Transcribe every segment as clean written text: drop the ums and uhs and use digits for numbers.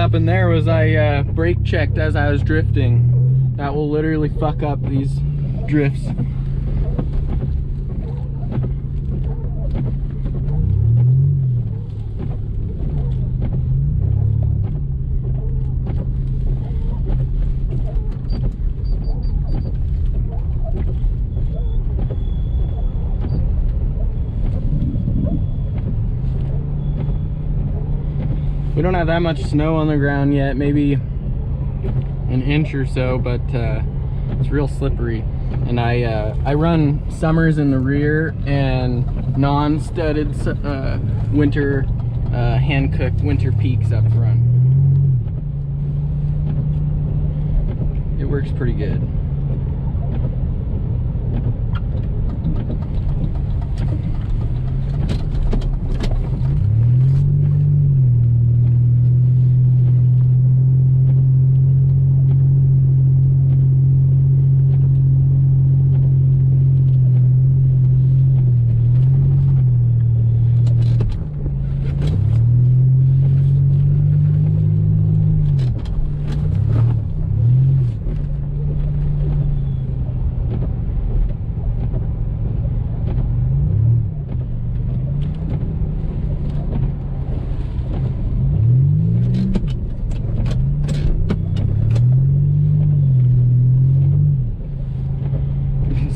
happened there was I brake checked as I was drifting. That will literally fuck up these drifts. We don't have that much snow on the ground yet, maybe an inch or so, but it's real slippery. And I run Summers in the rear and non-studded winter hand-cooked winter peaks up front. It works pretty good.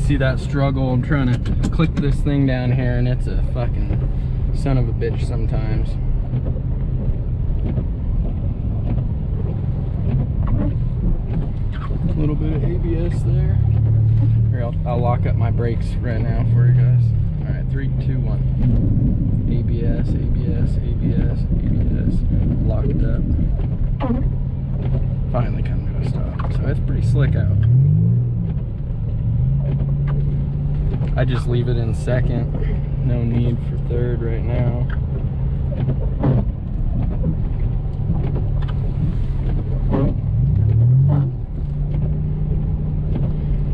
See that struggle? I'm trying to click this thing down here and it's a fucking son of a bitch sometimes. A little bit of ABS there. Here, I'll lock up my brakes right now for you guys. All right, 3, 2, 1. ABS, ABS, ABS, ABS. Locked up. Finally come to a stop. So it's pretty slick out. I just leave it in second. No need for third right now.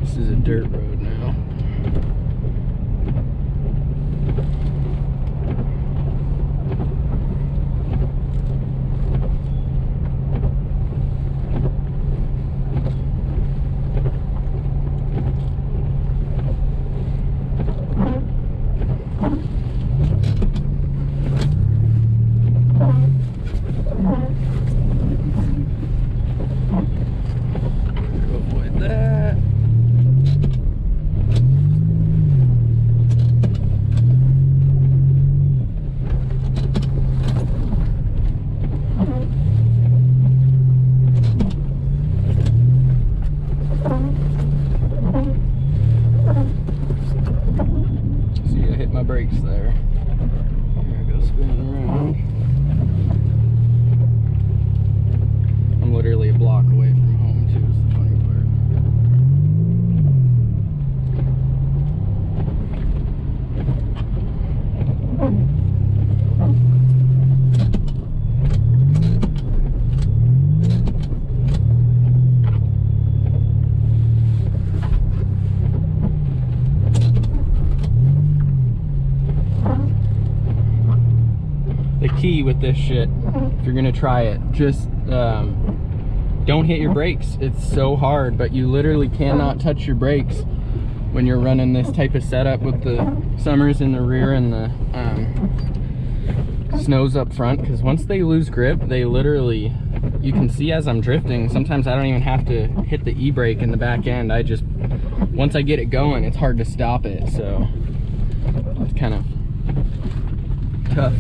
This is a dirt road now. Brakes there. Here I go spinning around. I'm literally a block away from home too, is the funny The key with this shit, if you're gonna try it, just don't hit your brakes. It's so hard, but you literally cannot touch your brakes when you're running this type of setup with the Summers in the rear and the snows up front, because once they lose grip, they literally, you can see as I'm drifting, sometimes I don't even have to hit the e-brake in the back end. I just, once I get it going, it's hard to stop it, so it's kind of tough.